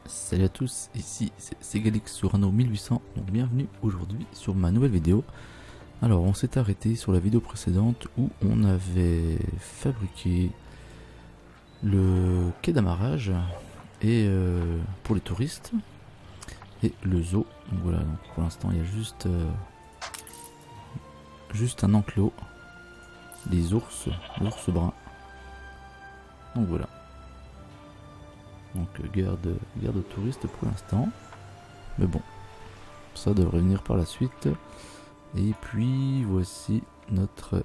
Salut à tous, ici c'est Segalix sur Anno 1800, donc bienvenue aujourd'hui sur ma nouvelle vidéo. Alors on s'est arrêté sur la vidéo précédente où on avait fabriqué le quai d'amarrage et pour les touristes et le zoo. Donc voilà, donc pour l'instant il y a juste un enclos, des ours bruns. Donc voilà. Donc garde touriste pour l'instant. Mais bon, ça devrait venir par la suite. Et puis voici notre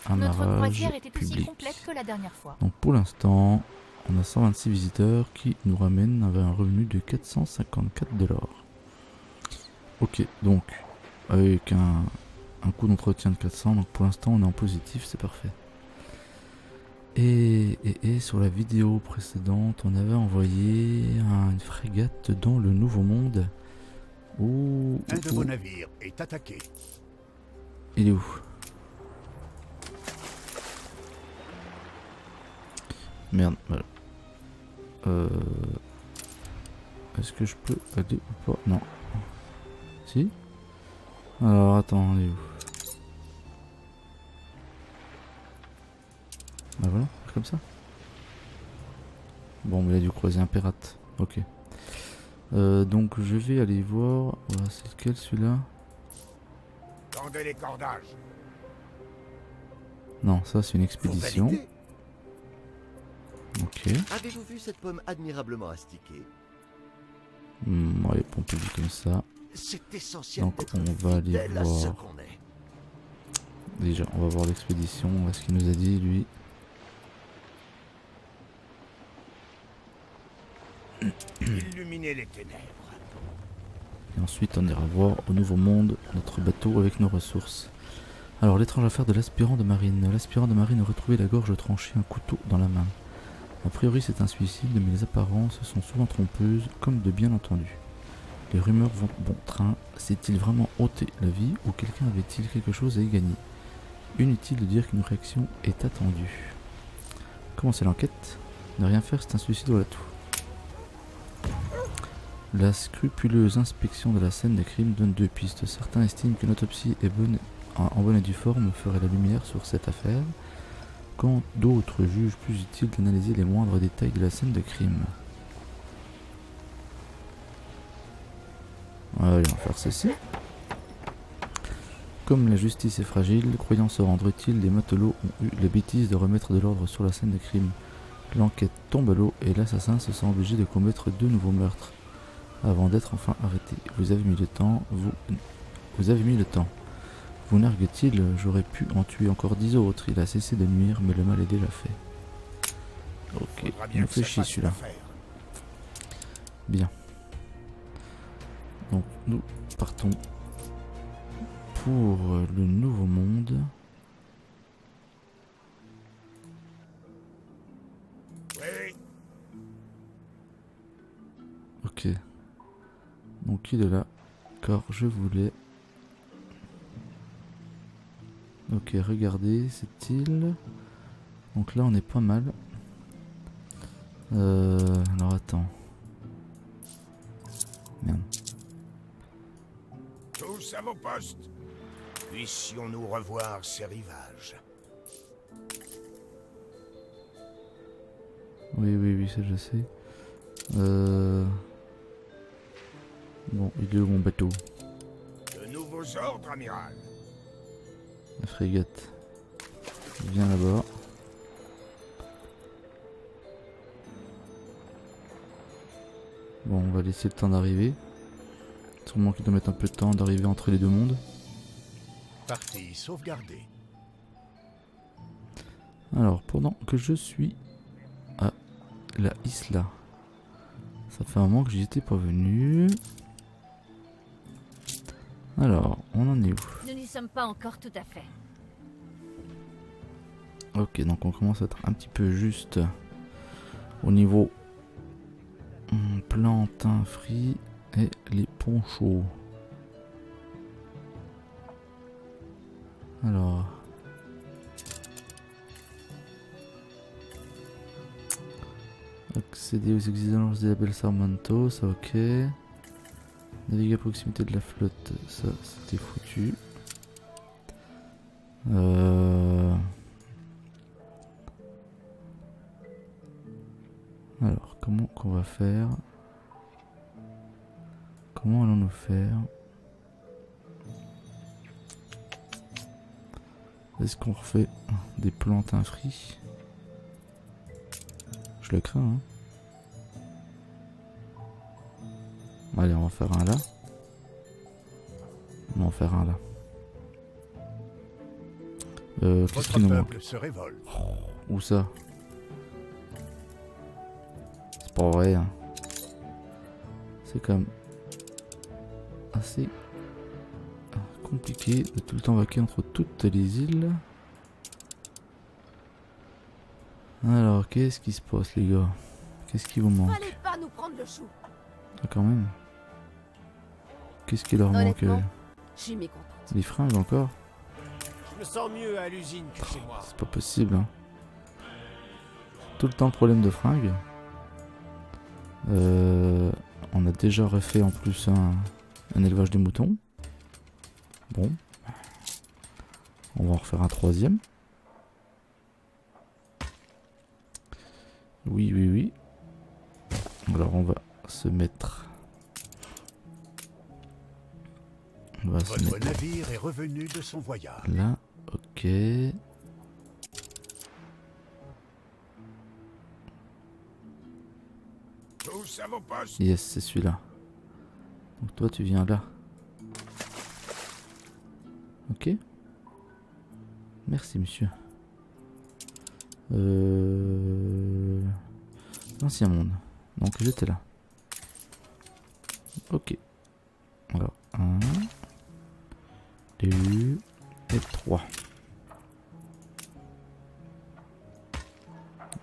amarrage public. Que la dernière fois. Donc pour l'instant, on a 126 visiteurs qui nous ramènent avec un revenu de 454 $. Ok, donc avec un coût d'entretien de 400, donc pour l'instant on est en positif, c'est parfait. Et sur la vidéo précédente, on avait envoyé une frégate dans le Nouveau Monde. Un de vos navires est attaqué. Il est où? Merde, voilà. Est-ce que je peux aller ou pas? Non. Si? Alors attends, il est où? Bah voilà, comme ça. Bon, mais il a dû croiser un pirate. Ok. Donc je vais aller voir. Voilà, c'est lequel celui-là? Tendez les cordages. Non, ça c'est une expédition. Ok. Avez-vous vu cette pomme admirablement astiquée? Allez, on peut dire comme ça. C'est essentiel. Donc on va aller à ce voir. qu'on est. Déjà, on va voir l'expédition. Ce qu'il nous a dit, lui. Illuminez les ténèbres. Et ensuite, on ira voir au Nouveau Monde notre bateau avec nos ressources. Alors, l'étrange affaire de l'aspirant de marine. L'aspirant de marine a retrouvé la gorge tranchée, un couteau dans la main. A priori, c'est un suicide, mais les apparences sont souvent trompeuses, comme de bien entendu. Les rumeurs vont bon train. S'est-il vraiment ôté la vie ou quelqu'un avait-il quelque chose à y gagner? Inutile de dire qu'une réaction est attendue. Commencer l'enquête. Ne rien faire, c'est un suicide, voilà tout. La scrupuleuse inspection de la scène des crimes donne deux pistes. Certains estiment qu'une autopsie est en bonne et due forme ferait la lumière sur cette affaire, quand d'autres jugent plus utile d'analyser les moindres détails de la scène de crime. Allez, on va faire ceci. Comme la justice est fragile, croyant se rendre utile, les matelots ont eu la bêtise de remettre de l'ordre sur la scène de crime. L'enquête tombe à l'eau et l'assassin se sent obligé de commettre deux nouveaux meurtres avant d'être enfin arrêté. Vous avez mis le temps, vous avez mis le temps. Vous nargue-t-il, j'aurais pu en tuer encore 10 autres. Il a cessé de nuire, mais le mal est déjà fait. Ok, il nous fait chier celui-là. Bien. Donc nous partons pour le Nouveau Monde. Oui. Ok. Donc il est là. Car je voulais... Ok, regardez cette île. Donc là on est pas mal. Alors attends. Merde. Tous à vos postes. Puissions-nous revoir ces rivages. Oui, ça je sais. Bon, il est où mon bateau? De nouveaux ordres, amiral. La frégate. Viens là-bas. Bon, on va laisser le temps d'arriver. Sûrement qu'il doit mettre un peu de temps d'arriver entre les deux mondes. Partie sauvegardée. Alors, pendant que je suis à la Isla, ça fait un moment que j'y étais pas venu. Alors, on en est où? Nous n'y sommes pas encore tout à fait. Ok, donc on commence à être un petit peu juste au niveau plantain frit et les ponchos. Alors, Accéder aux exigences des labels Sarmento, ça ok. Naviguer à proximité de la flotte, ça c'était foutu. Alors, comment qu'on va faire? Comment allons-nous faire? Est-ce qu'on refait des plantains frits? Je le crains, hein. Allez, on va faire un là. On va en faire un là. Qu'est-ce qui nous manque? Se révolte. Où ça? C'est pas vrai, hein. C'est quand même assez compliqué de tout le temps vaquer entre toutes les îles. Alors, qu'est-ce qui se passe, les gars? Qu'est-ce qui vous manque? Fallait pas nous prendre le chou. Ah, quand même. Qu'est-ce qui leur manque? Honnêtement, je suis mécontente. Les fringues encore? Je me sens mieux à l'usine que chez moi. C'est pas possible, hein. Tout le temps problème de fringues. On a déjà refait en plus un élevage de moutons. Bon. On va en refaire un troisième. Oui, oui, oui. Alors on va se mettre... On va se Votre mettre navire est revenu de son voyage. là. Ok. Tous à vos postes. Yes, c'est celui-là. Donc toi tu viens là. Ok. Merci monsieur. L'ancien monde. Donc j'étais là. Ok. Alors 1, 2 et 3.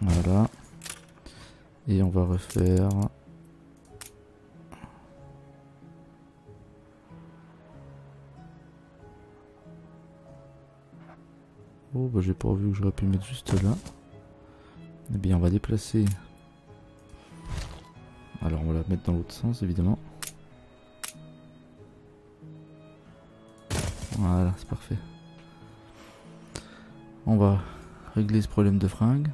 Voilà. Et on va refaire... Oh bah j'ai pas vu que j'aurais pu le mettre juste là. Eh bien on va déplacer. Alors on va la mettre dans l'autre sens évidemment. Voilà, c'est parfait. On va régler ce problème de fringues.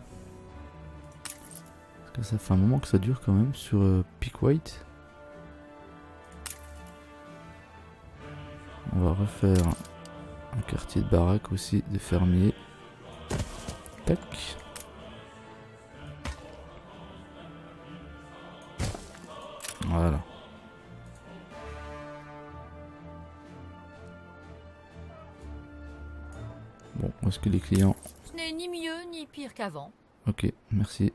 Parce que ça fait un moment que ça dure quand même sur Peak White. On va refaire un quartier de baraque aussi des fermiers. Tac. Voilà. Bon, où est-ce que les clients... Ce n'est ni mieux ni pire qu'avant. Ok, merci.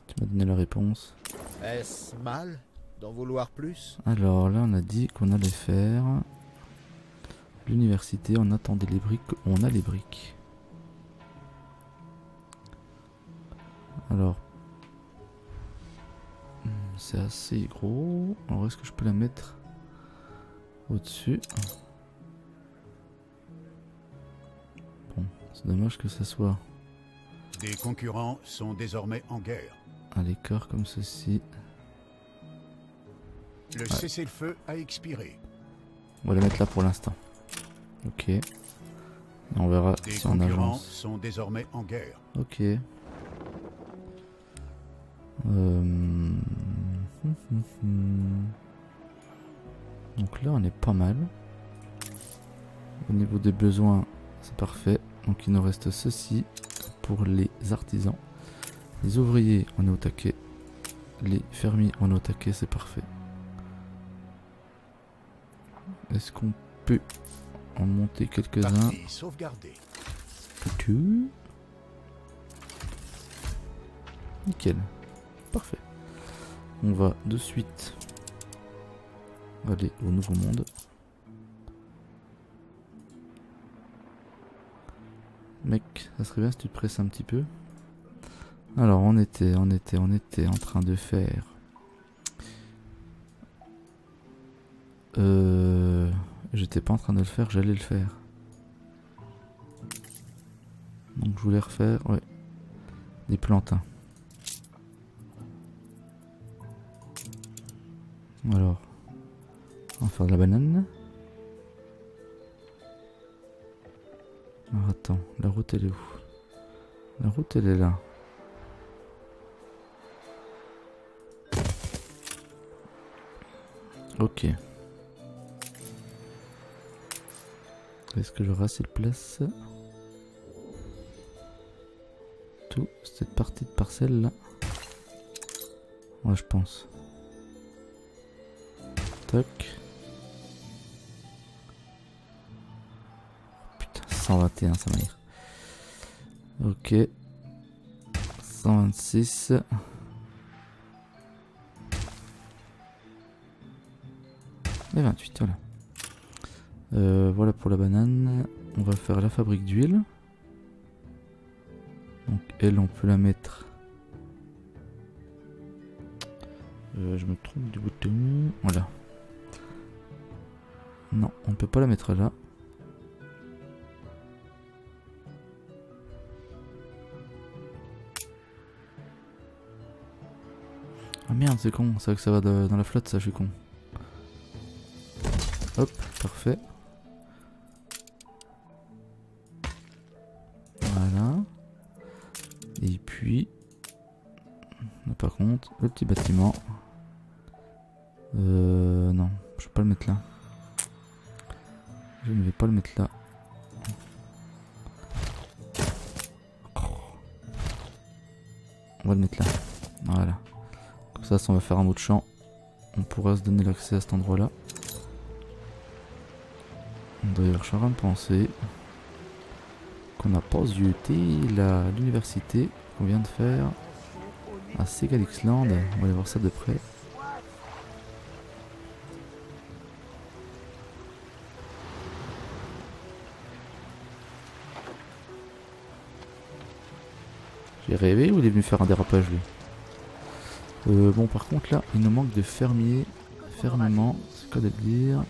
Tu m'as donné la réponse. Est-ce mal d'en vouloir plus? Alors là, on a dit qu'on allait faire l'université. On attendait les briques. On a les briques. Alors, c'est assez gros. Alors, est-ce que je peux la mettre au-dessus? Bon, c'est dommage que ça soit Des concurrents sont désormais en guerre. à l'écart comme ceci. Le cessez-le-feu a expiré. On va la mettre là pour l'instant. Ok. Et on verra Des si on concurrents agence. sont désormais en guerre. Ok. Donc là on est pas mal. Au niveau des besoins c'est parfait. Donc il nous reste ceci pour les artisans. Les ouvriers on est au taquet. Les fermiers on est au taquet, c'est parfait. Est-ce qu'on peut en monter quelques-uns? Partie sauvegardée. Foutu. Nickel. Parfait. On va de suite aller au nouveau monde. Mec, ça serait bien si tu te presses un petit peu. Alors on était en train de faire j'étais pas en train de le faire, j'allais le faire. Donc je voulais refaire des plantains. Alors, on va faire de la banane. Alors attends, la route elle est où? La route elle est là. Ok. Est-ce que j'aurai assez de place? Tout cette partie de parcelle là. Ouais, je pense. Tac. Putain, 121 ça va dire. Ok. 126. Et 28, voilà. Voilà pour la banane. On va faire la fabrique d'huile. Donc elle, on peut la mettre... je me trompe du bouton. Voilà. Non, on peut pas la mettre là. Ah merde, c'est con. C'est vrai que ça va dans la flotte, ça, je suis con. Hop, parfait. Voilà. Et puis... par contre, le petit bâtiment... non, je vais pas le mettre là. Je ne vais pas le mettre là. On va le mettre là. Voilà. Comme ça, si on va faire un mot de champ, on pourra se donner l'accès à cet endroit-là. D'ailleurs, je suis en train de penser qu'on n'a pas zioté l'université qu'on vient de faire à Segalixland. On va aller voir ça de près. J'ai rêvé ou il est venu faire un dérapage lui? Bon, par contre là, il nous manque de fermiers. Fermement, c'est quoi de le dire?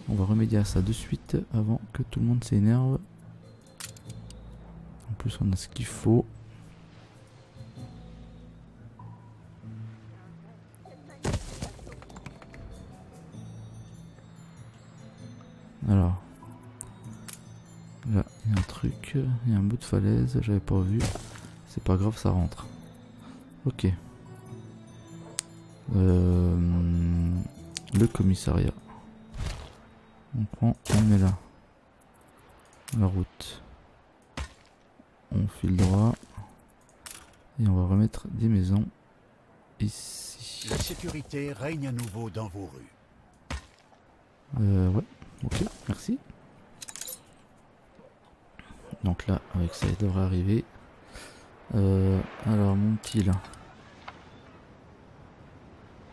On va remédier à ça de suite avant que tout le monde s'énerve. En plus, on a ce qu'il faut. Alors, là, il y a un truc, il y a un bout de falaise, j'avais pas vu. C'est pas grave, ça rentre. Ok. Le commissariat. On prend, on met là. La route. On file droit. Et on va remettre des maisons ici. La sécurité règne à nouveau dans vos rues. Ouais, ok, merci. Donc là, avec ça, il devrait arriver. Alors, mon petit là.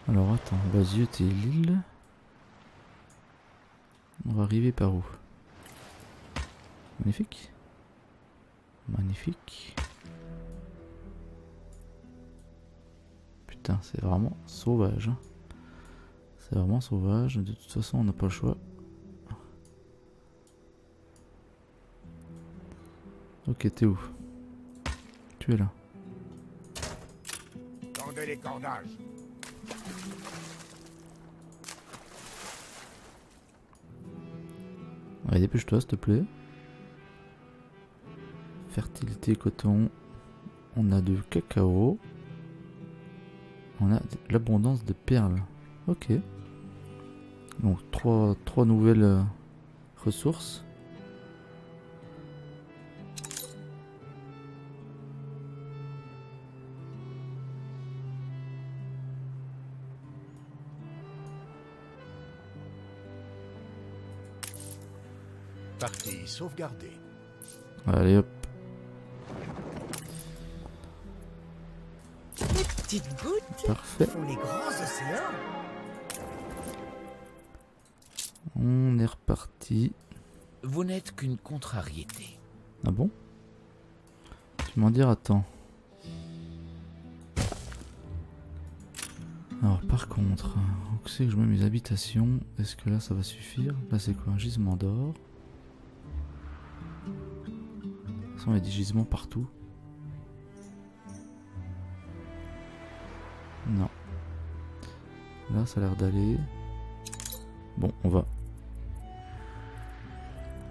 Alors, attends, Basieux, t'es l'île. On va arriver par où? Magnifique. Magnifique. Putain, c'est vraiment sauvage. Hein. C'est vraiment sauvage. De toute façon, on n'a pas le choix. Ok, t'es où? Tu es là. Tendez les cordages. Allez, dépêche-toi, s'il te plaît. Fertilité, coton. On a du cacao. On a l'abondance de perles. Ok. Donc, trois nouvelles ressources. Partie sauvegardée. Allez hop. Les petites gouttes Parfait. font les grands océans. On est reparti. Vous n'êtes qu'une contrariété. Ah bon? Tu m'en diras, attends. Alors par contre, où c'est que je mets mes habitations? Est-ce que là ça va suffire? Là c'est quoi? Un gisement d'or. De toute façon il y a des gisements partout. Non. Là, ça a l'air d'aller. Bon, on va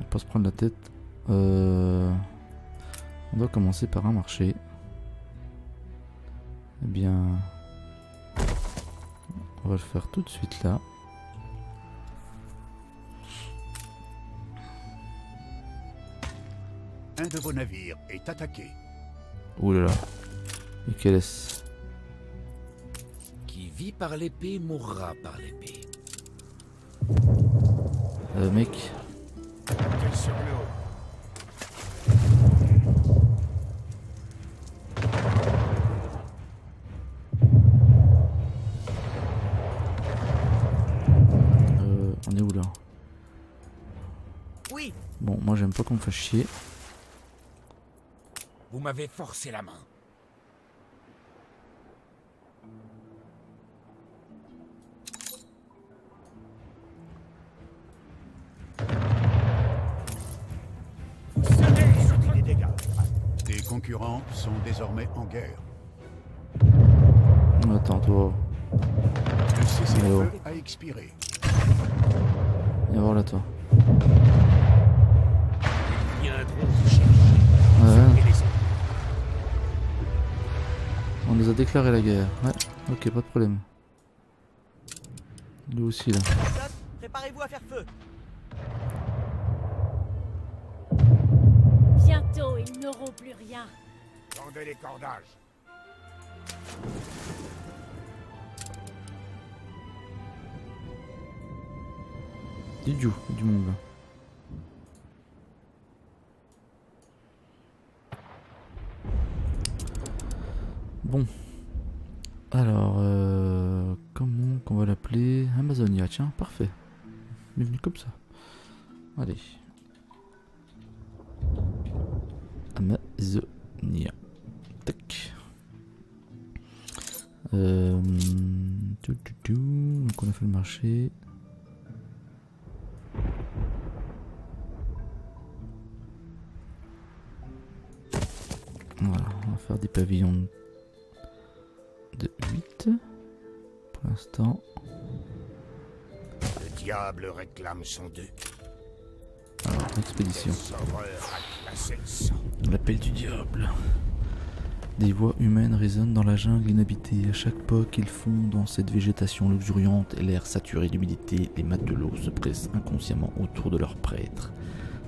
pas se prendre la tête. On doit commencer par un marché. Eh bien, on va le faire tout de suite là. Un de vos navires est attaqué. Ouh là là. Et quel est-ce? Qui vit par l'épée mourra par l'épée. Mec. Attaqué sur l'eau. On est où là? Oui, Bon, moi j'aime pas qu'on me fasse chier. Vous m'avez forcé la main. Subis des dégâts. Tes concurrents sont désormais en guerre. Attends, toi. Le Oh. cessez-le-feu a expiré. Viens voir là, toi. Viendront vous chercher. Ouais, Et les autres. on nous a déclaré la guerre. Ouais, ok, pas de problème. Lui aussi là. pilote, préparez-vous à faire feu. Bientôt, ils n'auront plus rien. Tendez les cordages. Du monde là. Bon. Alors, comment qu'on va l'appeler? Amazonia, tiens, parfait. Bienvenue comme ça. Allez. Amazonia. Tac. Donc on a fait le marché. Voilà, on va faire des pavillons de 8 pour l'instant. Le diable réclame son dû. Alors, expédition. Les horreurs a glacé le sang. L'appel du diable. Des voix humaines résonnent dans la jungle inhabitée. À chaque pas qu'ils font dans cette végétation luxuriante et l'air saturé d'humidité, les matelots se pressent inconsciemment autour de leur prêtre.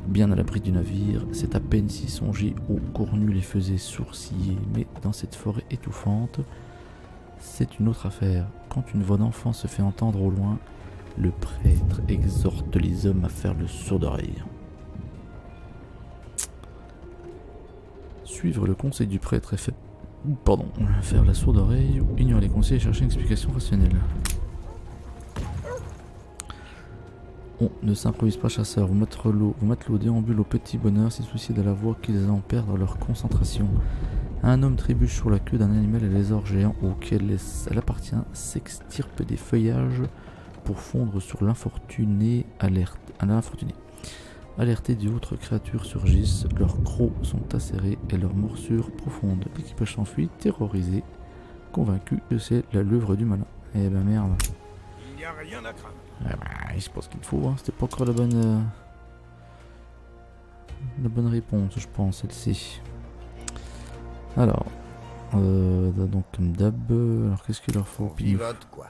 Bien à l'abri du navire, c'est à peine s'y songer au cornu les faisait sourciller, mais dans cette forêt étouffante, c'est une autre affaire. Quand une voix d'enfant se fait entendre au loin, le prêtre exhorte les hommes à faire le sourd d'oreille. Suivre le conseil du prêtre et faire la sourde oreille ou ignorer les conseils et chercher une explication rationnelle. On ne s'improvise pas chasseur, vos matelots déambulent au petit bonheur, sans soucier de la voix qu'ils en perdent leur concentration. Un homme trébuche sur la queue d'un animal et lézard géant auquel elle appartient s'extirpe des feuillages pour fondre sur l'infortuné l'infortuné. Alertés d'autres créatures surgissent, leurs crocs sont acérés et leurs morsures profondes. L'équipage s'enfuit, terrorisé, convaincu que c'est l'œuvre du malin. Eh ben merde. Il n'y a rien à craindre. Ah bah, je pense qu'il faut, hein. C'était pas encore la bonne réponse, je pense, celle-ci. Alors, donc comme d'hab, alors qu'est-ce qu'il leur faut? Vivote quoi.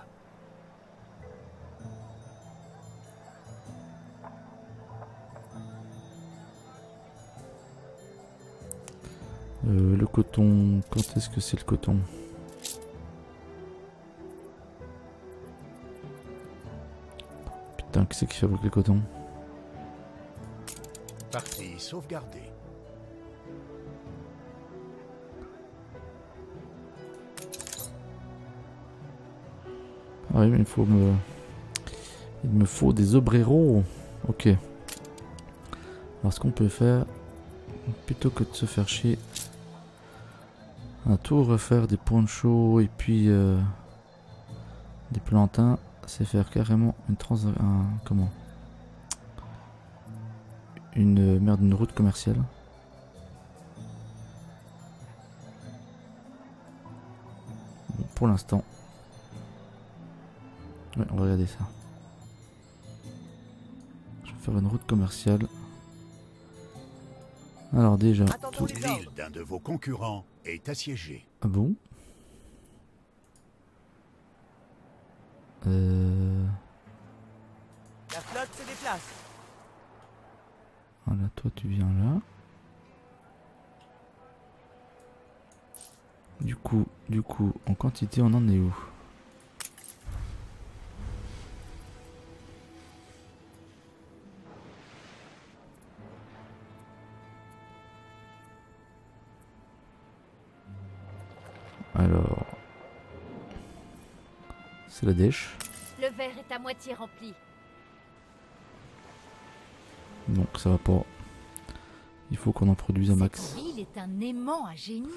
Le coton, quand est-ce que c'est le coton? Putain, qui c'est qui fabrique le coton? Partie sauvegardée. Ah oui, mais il me faut des obreros. Ok. Alors ce qu'on peut faire, plutôt que de se faire chier à tout refaire des ponchos et puis des plantains, c'est faire carrément une route commerciale. Bon, pour l'instant, Ouais, on va regarder ça. Je vais faire une route commerciale. Alors déjà... Attendons les L'île ordres. d'un de vos concurrents est assiégée. Ah bon? La flotte se déplace. Voilà, toi tu viens là. Du coup, en quantité on en est où? Alors... C'est la dèche. Le verre est à moitié rempli. Donc ça va pas. Il faut qu'on en produise un max. Cette ville est un aimant à génie.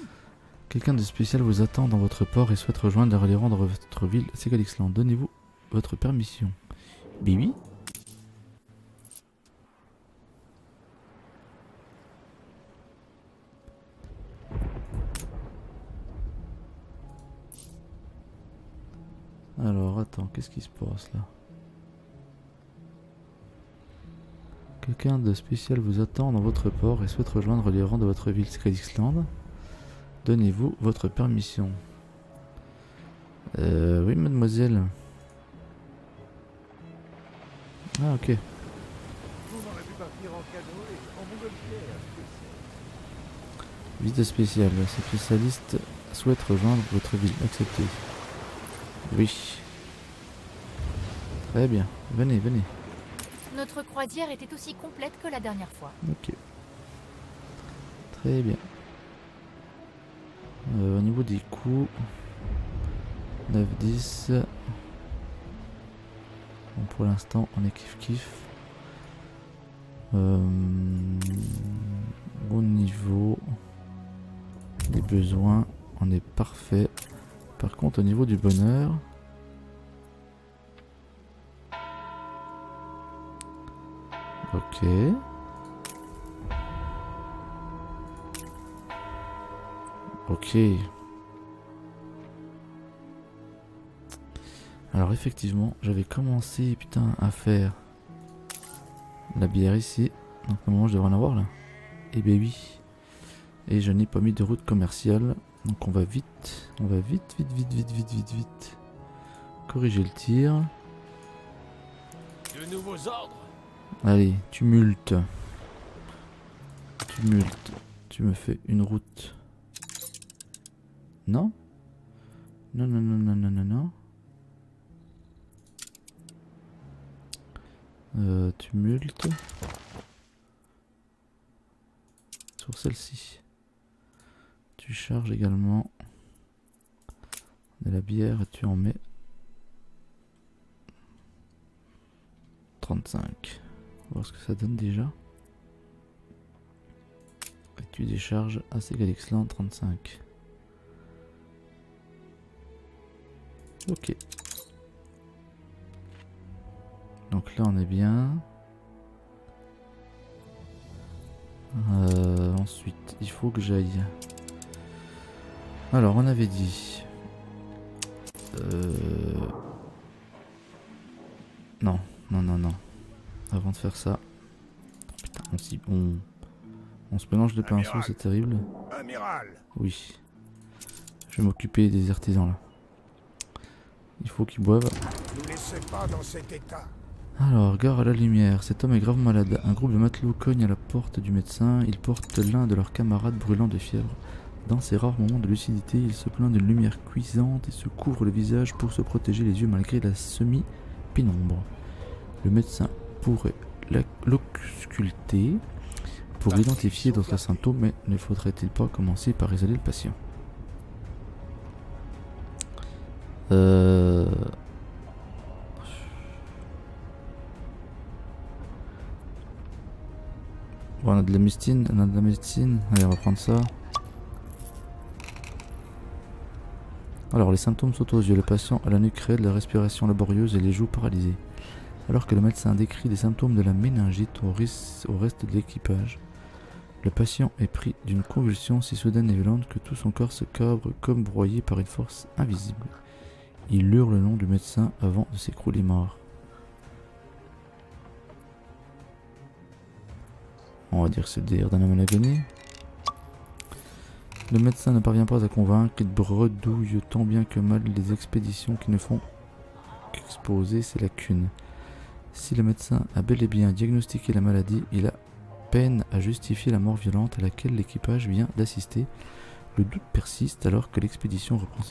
Quelqu'un de spécial vous attend dans votre port et souhaite rejoindre les rangs de votre ville, Segalixland. Donnez-vous votre permission. Bibi. Alors attends, qu'est-ce qui se passe là? Quelqu'un de spécial vous attend dans votre port et souhaite rejoindre les rangs de votre ville, Segalixland. Donnez-vous votre permission. Oui, mademoiselle. Ah, ok. Visite spéciale. Ce spécialiste souhaite rejoindre votre ville. Acceptez. Oui. Très bien. Venez, venez. Notre croisière était aussi complète que la dernière fois. Ok. Très bien. Au niveau des coûts, 9-10. Bon, pour l'instant, on est kiff-kiff. Au niveau des besoins, on est parfait. Par contre, au niveau du bonheur... Ok. Ok. Alors effectivement, j'avais commencé putain à faire la bière ici. Donc normalement je devrais en avoir là. Et ben oui. Et je n'ai pas mis de route commerciale. Donc on va vite. On va vite. Corriger le tir. De nouveaux ordres. Allez, tumulte. Tumulte. Tu me fais une route. Non? Non, non, non, non, non, non, non. Tumulte. Sur celle-ci. Tu charges également de la bière et tu en mets 35. On va voir ce que ça donne déjà. Et tu décharges à Segalixland 35. Ok. Donc là on est bien. Ensuite il faut que j'aille. Alors on avait dit. Non, non, non, non. Avant de faire ça. Putain, on se mélange de pinceaux, c'est terrible. Amiral, Oui. Je vais m'occuper des artisans là. Il faut qu'ils boivent. ne nous laissez pas dans cet état. Alors, gare à la lumière. Cet homme est grave malade. Un groupe de matelots cogne à la porte du médecin. Ils portent l'un de leurs camarades brûlant de fièvre. Dans ces rares moments de lucidité, il se plaint d'une lumière cuisante et se couvre le visage pour se protéger les yeux malgré la semi-pénombre. Le médecin pourrait l'ausculter pour identifier d'autres symptômes, mais ne faudrait-il pas commencer par isoler le patient? Bon, on a de la médecine, Allez, on va prendre ça. Alors, les symptômes sautent aux yeux. Le patient a la nuque raide, la respiration laborieuse et les joues paralysées. Alors que le médecin décrit les symptômes de la méningite au reste de l'équipage, le patient est pris d'une convulsion si soudaine et violente que tout son corps se cabre comme broyé par une force invisible. Il hurle le nom du médecin avant de s'écrouler mort. On va dire que c'est le délire d'un homme à l'agonie. Le médecin ne parvient pas à convaincre, il bredouille tant bien que mal les expéditions qui ne font qu'exposer ses lacunes. Si le médecin a bel et bien diagnostiqué la maladie, il a peine à justifier la mort violente à laquelle l'équipage vient d'assister. Le doute persiste alors que l'expédition reprend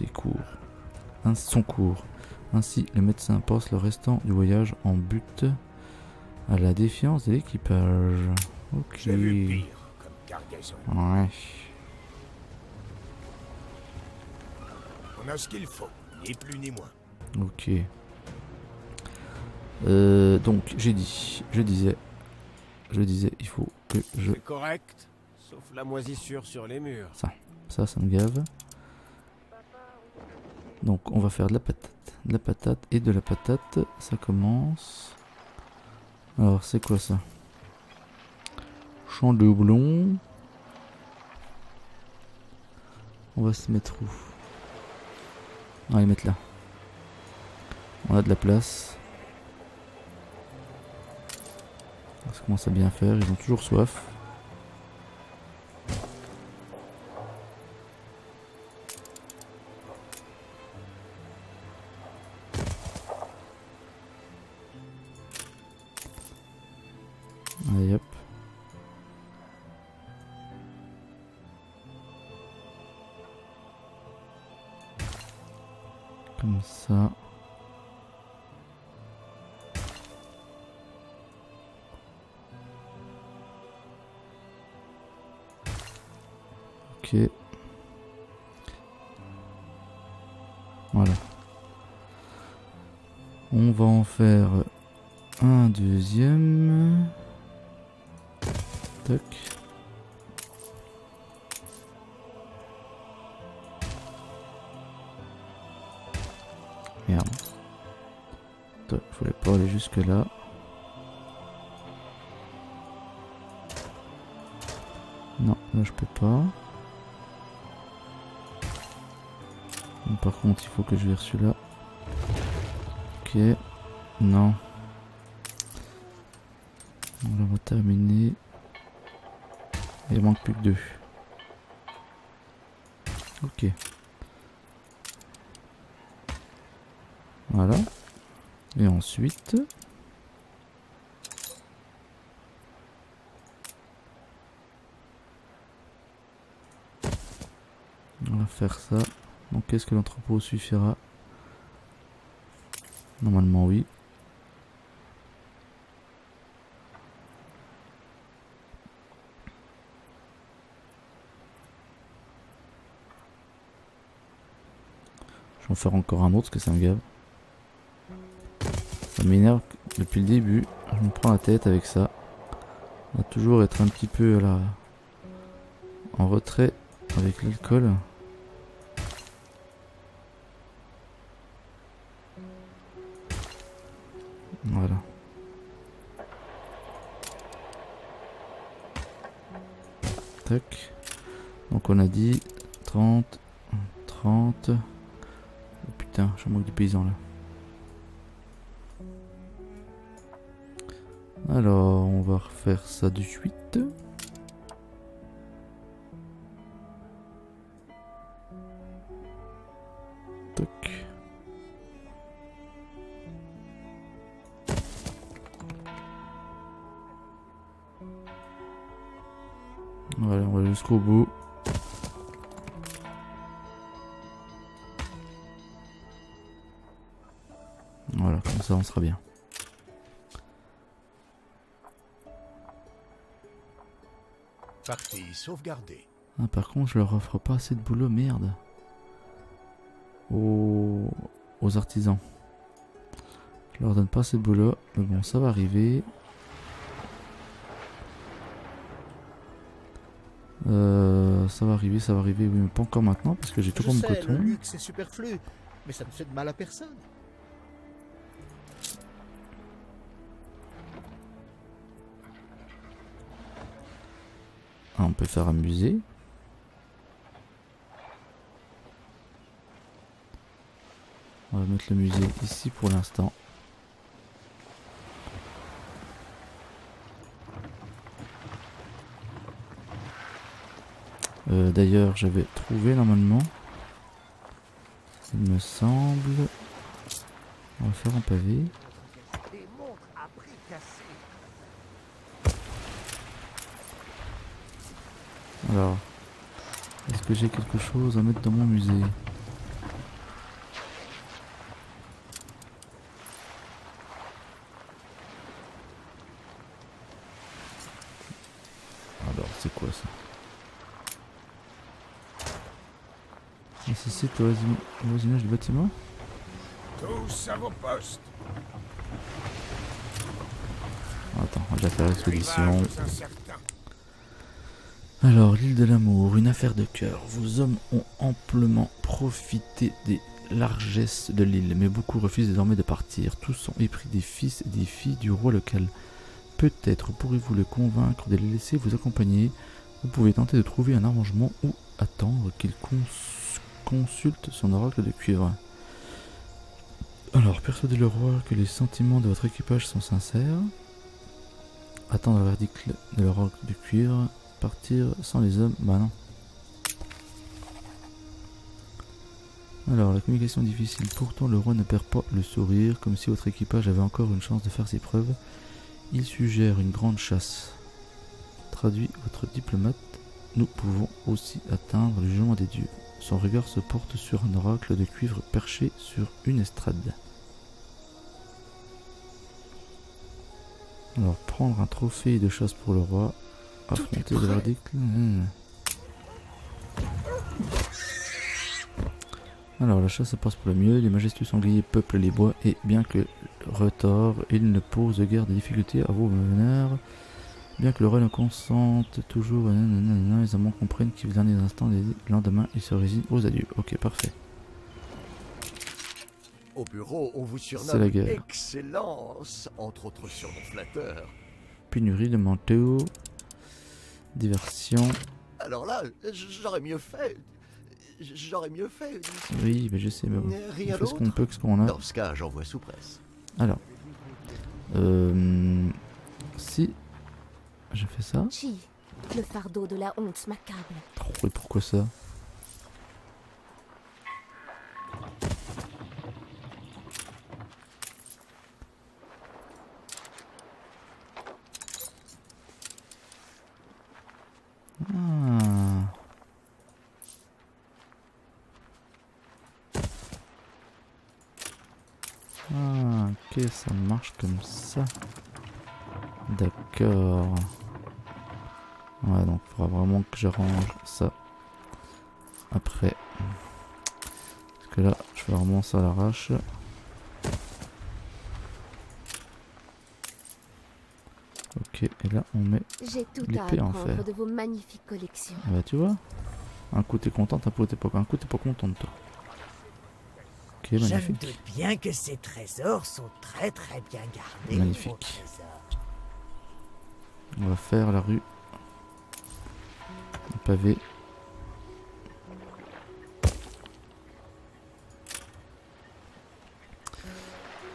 son cours. Ainsi, le médecin passe le restant du voyage en butte à la défiance de l'équipage. Ok. J'ai vu pire comme cargaison. Ouais. On a ce qu'il faut, ni plus ni moins. Ok. Donc, je disais, il faut que je... C'est correct, sauf la moisissure sur les murs. Ça me gave. Donc, on va faire de la patate et de la patate. Ça commence. Alors, c'est quoi ça? Champ de houblon. On va se mettre où? On va les mettre là. On a de la place. Ça commence à bien faire, ils ont toujours soif. Allez hop. Comme ça. Ok. Voilà. On va en faire un deuxième. Tac. Merde. Il fallait pas aller jusque là. Non, là je peux pas. Donc, par contre, il faut que je vire celui-là. Ok. Non. On va terminer. Il manque plus que 2. Ok. Voilà. Et ensuite... on va faire ça. Donc est-ce que l'entrepôt suffira? Normalement oui. Je vais en faire encore un autre parce que ça me gave. Ça m'énerve depuis le début. Je me prends la tête avec ça. On va toujours être un petit peu là en retrait avec l'alcool. Voilà. Tac. Donc on a dit 30. Oh putain, je manque du paysan là. Alors, on va refaire ça de suite. Toc. Voilà, on va jusqu'au bout. Voilà, comme ça on sera bien. Partie sauvegardée. Ah, par contre, je leur offre pas assez de boulot, merde. Aux artisans. Je leur donne pas assez de boulot, mais bon, ça va arriver. Ça va arriver, oui, mais pas encore maintenant parce que j'ai tout pour mon Je sais, coton. le luxe c'est superflu, mais ça ne fait de mal à personne. Ah, on peut faire un musée. On va mettre le musée ici pour l'instant. D'ailleurs, j'avais trouvé normalement. Il me semble. On va faire un pavé. Des montres à prix cassé. Alors, est-ce que j'ai quelque chose à mettre dans mon musée? Alors, c'est quoi ça? Nécessite le voisinage du bâtiment? Tous à vos postes. Attends, on va faire l'expédition. Rivage incertain. Alors, l'île de l'amour, une affaire de cœur. Vos hommes ont amplement profité des largesses de l'île, mais beaucoup refusent désormais de partir. Tous sont épris des fils et des filles du roi local. Peut-être pourrez-vous le convaincre de les laisser vous accompagner. Vous pouvez tenter de trouver un arrangement ou attendre qu'il consulte son oracle de cuivre. Alors, persuadez le roi que les sentiments de votre équipage sont sincères. Attendre le verdict de l'oracle de cuivre. Partir sans les hommes. Bah non. Alors, la communication est difficile. Pourtant, le roi ne perd pas le sourire, comme si votre équipage avait encore une chance de faire ses preuves. Il suggère une grande chasse. Traduit votre diplomate. Nous pouvons aussi atteindre le jugement des dieux. Son regard se porte sur un oracle de cuivre perché sur une estrade. Alors, prendre un trophée de chasse pour le roi. Affronter le verdict. Alors, la chasse se passe pour le mieux. Les majestueux sangliers peuplent les bois et, bien que retors, ils ne posent guère de difficultés à vos meneurs. Bien que le roi ne consente toujours, les amants comprennent qu'ils derniers instants, les lendemains, ils se résignent aux adieux. Ok, parfait. Au bureau, on vous C'est la surnomme guerre. Excellence, entre autres surnoms flatteurs. Pénurie de manteaux. Diversion. Alors là, j'aurais mieux fait. J'aurais mieux fait. Oui, mais je sais, mais bon. Rien On fait ce qu'on d'autre. peut, ce qu'on a. Dans ce cas, j'envoie sous presse. Alors. Si. Je fais ça. Chi, le fardeau de la honte m'accable. Oh, et pourquoi ça? Ah. Ah, ok, ça marche comme ça. D'accord. Ouais, donc il faudra vraiment que j'arrange ça après. Parce que là, je fais vraiment ça à l'arrache. Ok, et là on met. J'ai tout à L'épée en fer. apprendre de vos magnifiques collections. Ah bah tu vois. Un coup t'es contente, un coup t'es pas content de toi. Ok, Je me magnifique. doute bien que ces trésors sont très bien gardés. Magnifique. vos trésors. On va faire la rue. Un pavé.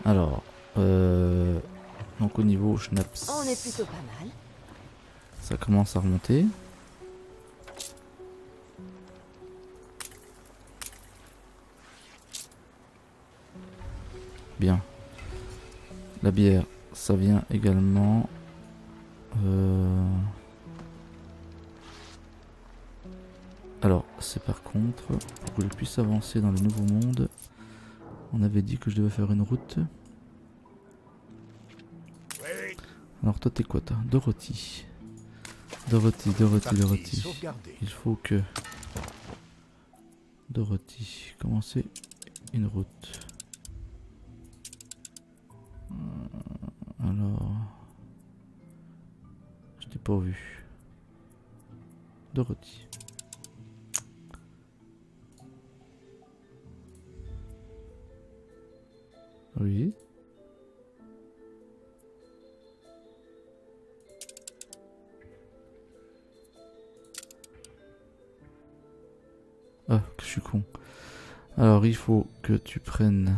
Alors, donc au niveau Schnaps, On est plutôt pas mal. ça commence à remonter. Bien. La bière, ça vient également. Alors, c'est par contre, pour que je puisse avancer dans le nouveau monde, on avait dit que je devais faire une route. Oui, oui. Alors toi t'es quoi toi? Dorothy. Dorothy. Partie sauvegardée. Il faut que... Dorothy, commencer une route. Alors... Je t'ai pas vu. Dorothy. Oui. Ah, que je suis con. Alors il faut que tu prennes...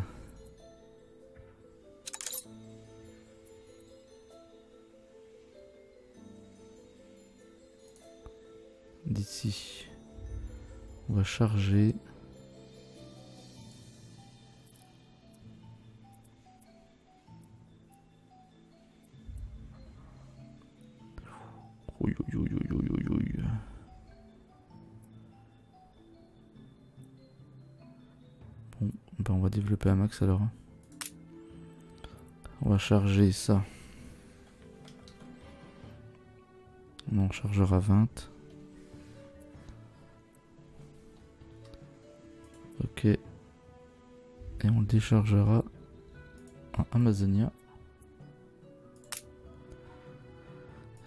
d'ici. On va charger. Oui, oui, oui, oui, oui, oui, oui. Bon, ben on va développer un max alors. On va charger ça. On en chargera 20. Ok. Et on le déchargera en Amazonia.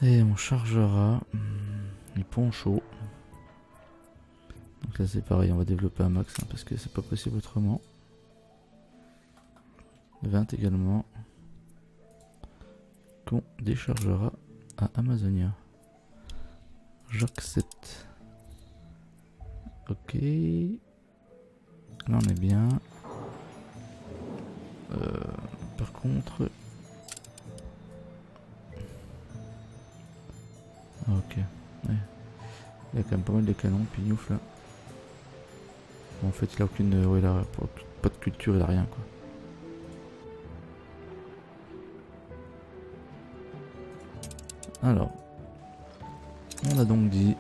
Et on chargera les ponchos. Donc là c'est pareil, on va développer un max hein, parce que c'est pas possible autrement. 20 également. Qu'on déchargera à Amazonia. J'accepte. Ok. Là on est bien. Par contre... Ok. Ouais. Il y a quand même pas mal de canons, Pignouf là. Bon, en fait il a aucune... ouais, il a pas de culture, il a rien quoi. Alors. On a donc dit...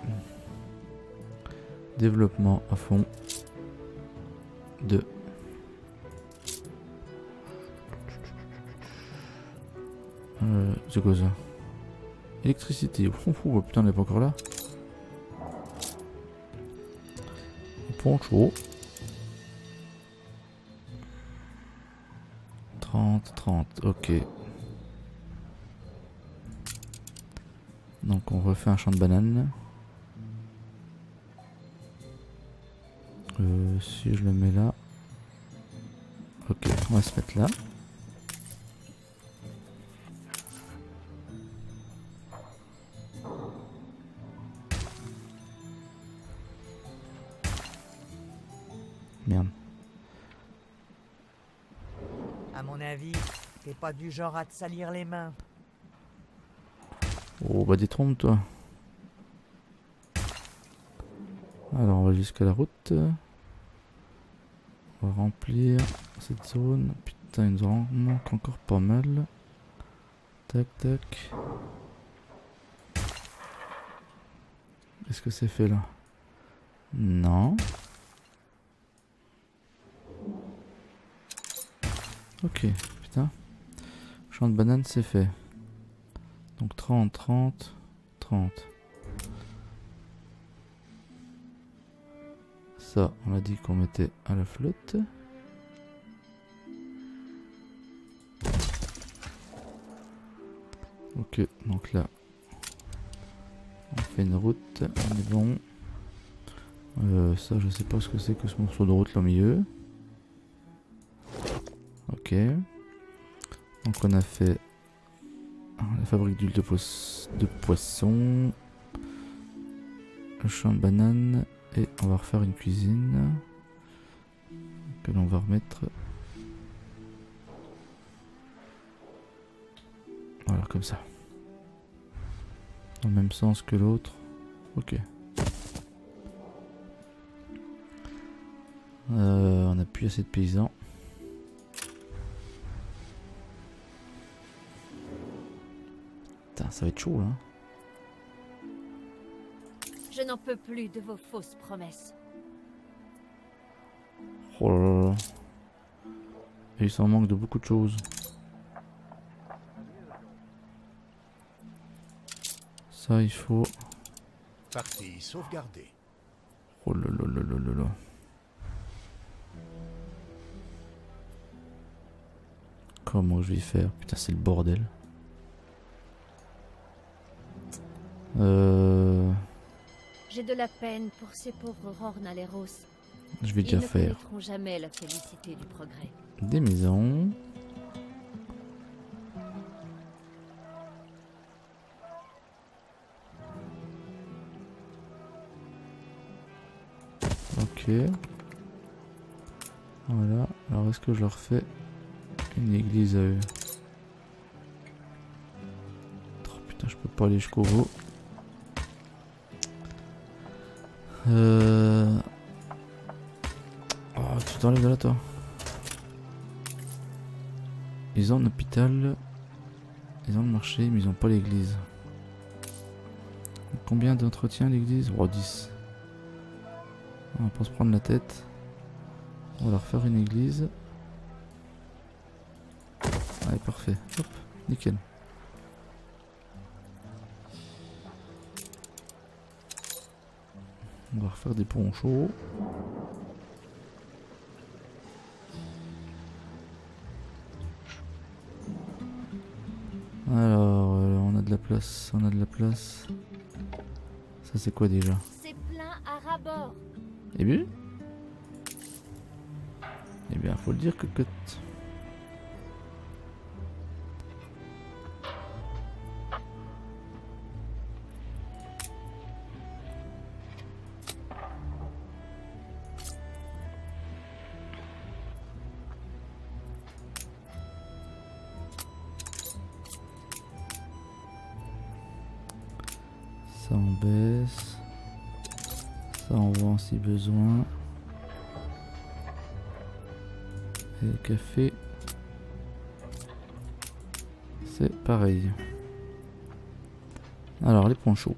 développement à fond. De... c'est quoi ça? Électricité. Oh, putain, on n'est pas encore là. Poncho. 30. Ok. Donc on refait un champ de bananes. Si je le mets là. Ok, on va se mettre là. Merde. À mon avis, t'es pas du genre à te salir les mains. Oh bah détrompe-toi. Alors on va jusqu'à la route. On va remplir cette zone. Putain, il nous en manque encore pas mal. Tac tac. Est-ce que c'est fait là? Non. Ok, putain. Champ de banane c'est fait. Donc 30. Ça, on a dit qu'on mettait à la flotte. Ok, donc là, on fait une route, on est bon. Ça, je sais pas ce que c'est que ce morceau de route là au milieu. Ok. Donc on a fait la fabrique d'huile de poisson, le champ de bananes, et on va refaire une cuisine que l'on va remettre voilà comme ça, dans le même sens que l'autre. Ok. On n'a plus assez de paysans. Putain, ça va être chaud là. Je n'en peux plus de vos fausses promesses. Oh là là là. Et il s'en manque de beaucoup de choses. Ça il faut... Partie sauvegardée. Oh là là là là là là. Comment je vais faire? Putain, c'est le bordel. J'ai de la peine pour ces pauvres Rornaleros. Je vais Ils déjà ne faire connaîtront jamais la félicité du progrès. des maisons. Ok. Voilà. Alors est-ce que je leur fais une église à eux? Oh putain, je peux pas aller jusqu'au bout. Oh, tu t'enlèves de là, toi. Ils ont un hôpital. Ils ont le marché, mais ils ont pas l'église. Combien d'entretien l'église? Oh, 10. On va pas se prendre la tête. On va leur faire une église. Allez, parfait. Hop, nickel. On va refaire des ponchos. Alors, on a de la place, on a de la place. Ça c'est quoi déjà? C'est plein à ras-bord. Eh bien? Eh bien, faut le dire, cocotte. Ça on baisse. Ça on vend si besoin. Et le café. C'est pareil. Alors les ponchos.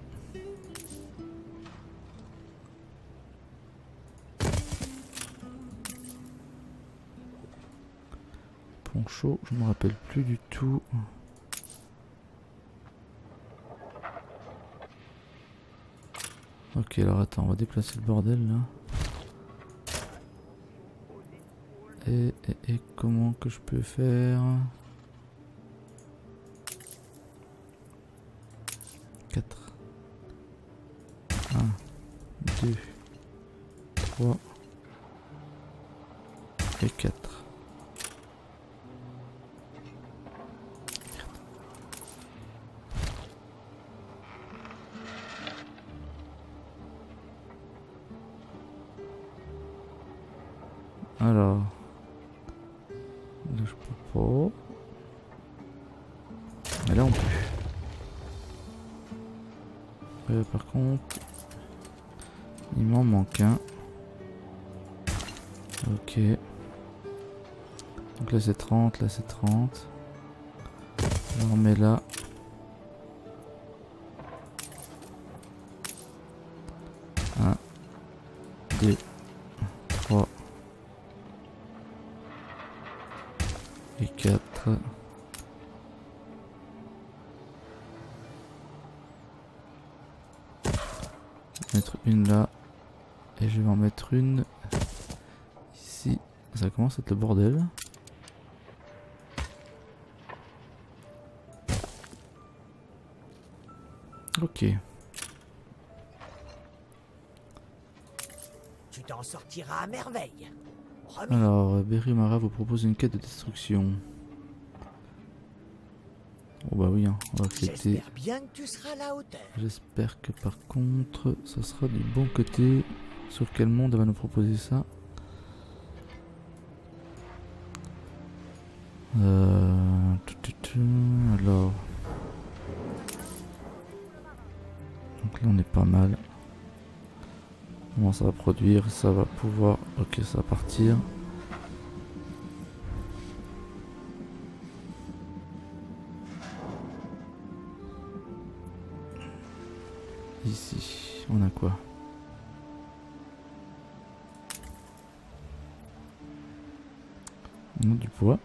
Ponchos, je me rappelle plus du tout. Ok, alors attends, on va déplacer le bordel là. Et comment que je peux faire? 4 1 2 3 et 4. Alors, là je peux pas. Mais là on peut. Par contre, il m'en manque un. Ok. Donc là c'est 30, là c'est 30. On remet là. Un, 2, 3. Et 4. Mettre une là. Et je vais en mettre une ici. Ça commence à être le bordel. Ok. Tu t'en sortiras à merveille. Promis. Alors, Berry Mara vous propose une quête de destruction. Oh bah oui, hein, on va accepter. J'espère bien que tu seras à la hauteur. J'espère que par contre, ça sera du bon côté. Sur quel monde elle va nous proposer ça? Alors. Donc là on est pas mal. Comment ça va produire? Ça va pouvoir... Ok, ça va partir. Ici, on a quoi? On a du bois.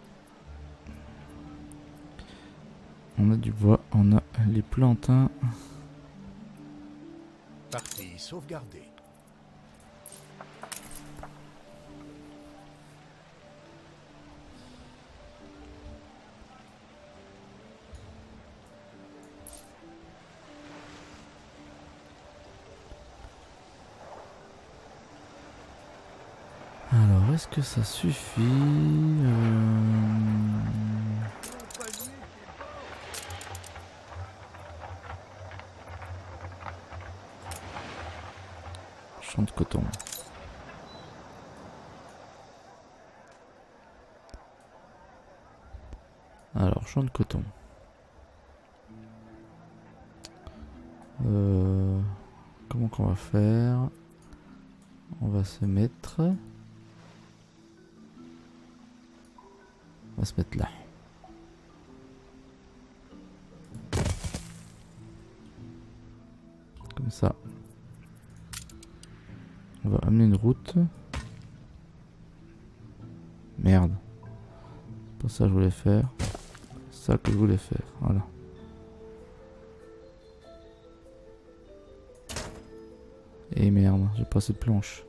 On a du bois, on a les plantains. Partie sauvegardée. Alors, est-ce que ça suffit? Champ de coton. Alors, champ de coton. Comment qu'on va faire? On va se mettre... On va se mettre là. Comme ça. On va amener une route. Merde. C'est pas ça que je voulais faire. C'est ça que je voulais faire. Voilà. Et merde, j'ai pas assez de planches.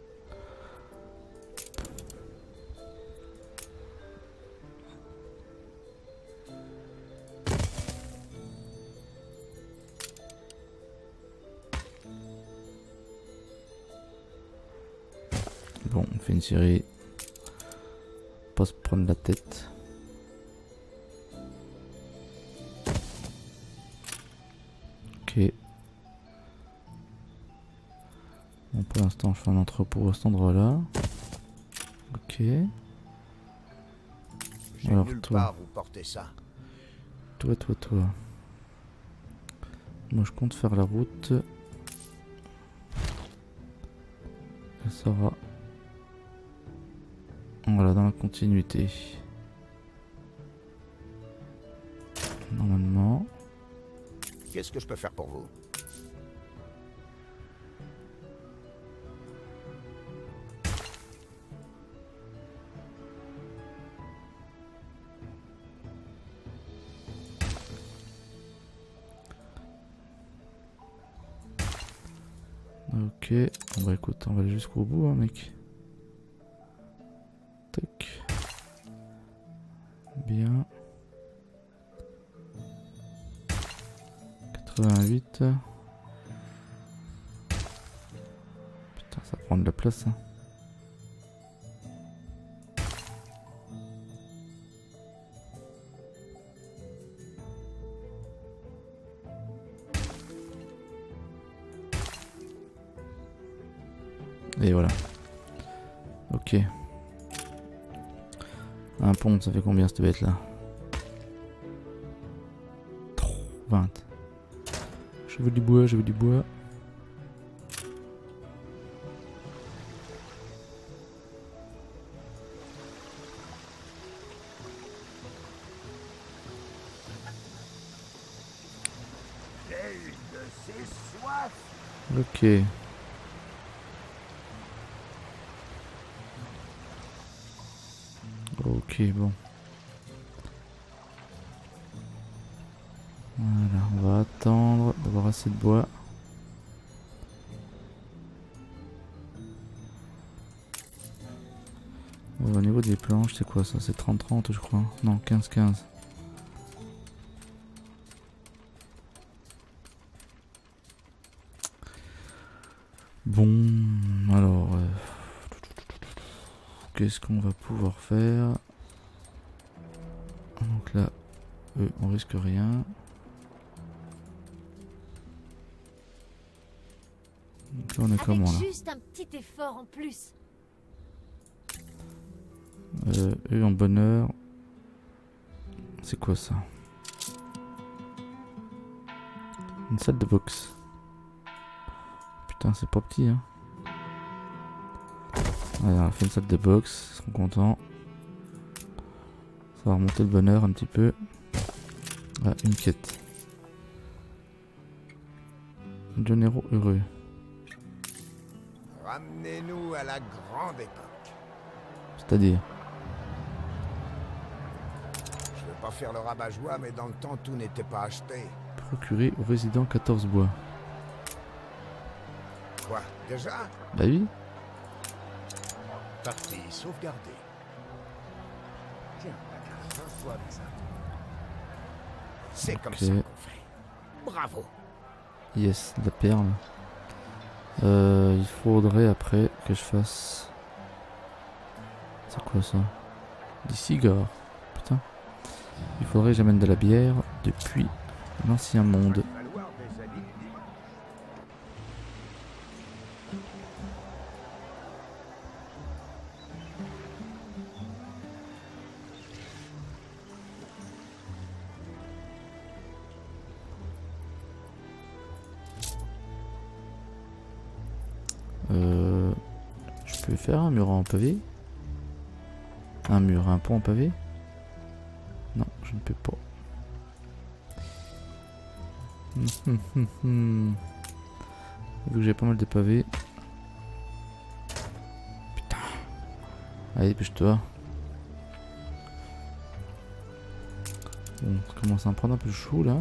Bon, on fait une série. Pas se prendre la tête. Ok. Bon, pour l'instant, je fais un entrepôt à cet endroit-là. Ok. J'ai Alors, nulle toi. part où porter ça. Toi. Moi, je compte faire la route. Et ça va. Voilà, dans la continuité. Normalement. Qu'est-ce que je peux faire pour vous? Ok, bon bah écoute, on va aller jusqu'au bout, hein, mec. Tac. Bien. 88. Putain, ça prend de la place, hein. Et voilà. Ok. Un pont, ça fait combien cette bête là? 20. Je veux du bois, je veux du bois. Ok. Ok, bon. Voilà, on va attendre d'avoir assez de bois. Au niveau des planches, c'est quoi ça? C'est 30-30 je crois. Non, 15-15. Bon, alors... qu'est-ce qu'on va pouvoir faire? Donc là, on risque rien. Donc là, on est comment là? Juste un petit effort en plus. Eux en bonheur. C'est quoi ça? Une salle de boxe. Putain, c'est pas petit, hein. Voilà, on a fait une salle de boxe, ils seront contents. Ça va remonter le bonheur un petit peu. Ah, une quête. Gennaro heureux. Ramenez-nous à la grande époque. C'est-à-dire? Je veux pas faire le rabat-joie, mais dans le temps, tout n'était pas acheté. Procurer au résident 14 bois. Quoi? Déjà? Bah oui. Partie sauvegardée. Tiens, sois avec ça. C'est comme ça qu'on fait. Bravo. Yes, de la perle. Il faudrait après que je fasse... C'est quoi ça? Des cigares. Putain. Il faudrait que j'amène de la bière depuis l'ancien monde. peux faire un mur en pavé. Un pont en pavé. Non, je ne peux pas. Vu que j'ai pas mal de pavés. Putain. Allez, dépêche-toi. Bon, ça commence à me prendre un peu chaud là.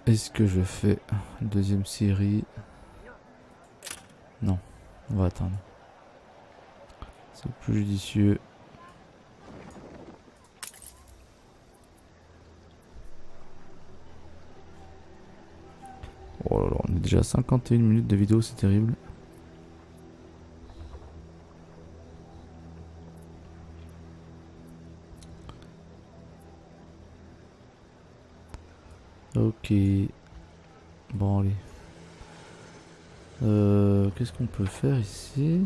Est-ce que je fais une deuxième série? Non, on va attendre. C'est plus judicieux. Oh là là, on est déjà à 51 minutes de vidéo, c'est terrible. Ok. Bon allez. Qu'est-ce qu'on peut faire ici?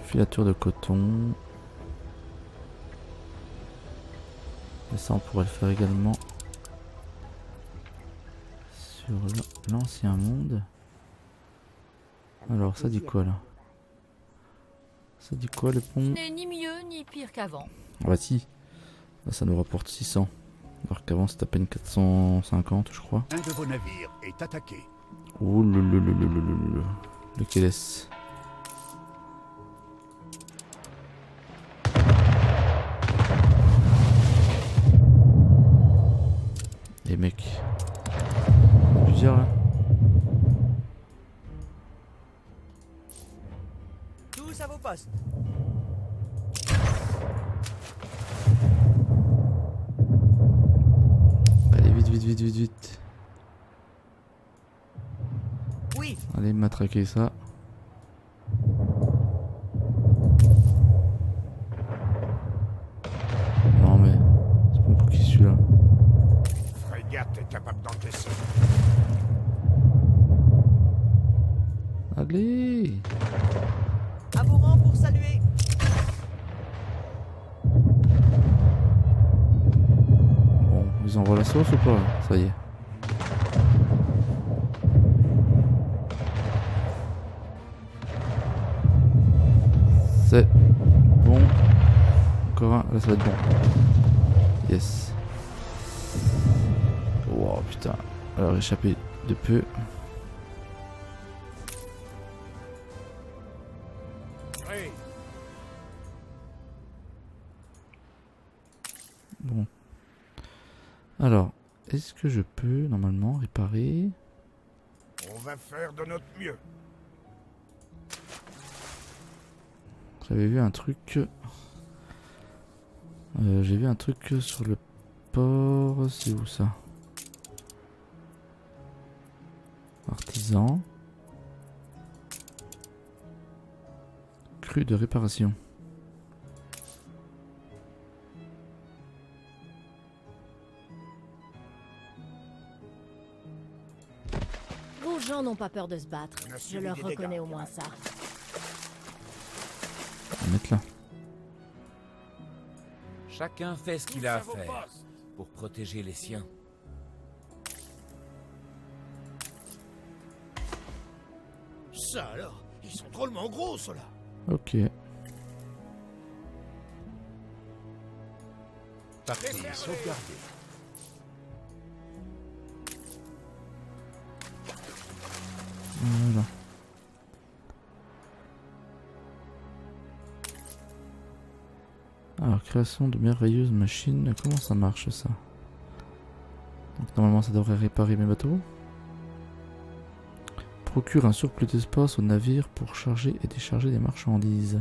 Filature de coton. Et ça on pourrait le faire également sur l'ancien monde. Alors ça dit quoi là? Ça dit quoi le pont? n'est ni mieux ni pire qu'avant. Ah bah si. Là, ça nous rapporte 600. Alors qu'avant c'était à peine 450 je crois. Un de vos navires est attaqué. Ouh le. Lequel est-ce? Les mecs. Plusieurs là. Tous à vos postes. Allez vite. Oui. Allez matraquer ça. Non mais c'est bon pour qui celui-là? Frégate est capable d'encaisser. Allez. À vos rangs pour saluer. Bon, ils envoient la sauce ou pas? Ça y est. C'est bon. Encore un, là ça va être bon. Yes. Wow putain. Alors échappé de peu. Oui. Bon. Alors, est-ce que je peux normalement réparer? On va faire de notre mieux. J'avais vu un truc. J'ai vu un truc sur le port. C'est où ça? Artisan. Cru de réparation. Vos gens n'ont pas peur de se battre. On a Je subi leur des dégâts. reconnais au moins ça. On va mettre là. Chacun fait ce qu'il a à faire pour protéger les siens. Ça alors, ils sont drôlement gros, ceux-là. Ok. Partie sauvegardée. Voilà. Alors, création de merveilleuses machines. Comment ça marche ça? Donc, normalement, ça devrait réparer mes bateaux. Procure un surplus d'espace au navire pour charger et décharger des marchandises.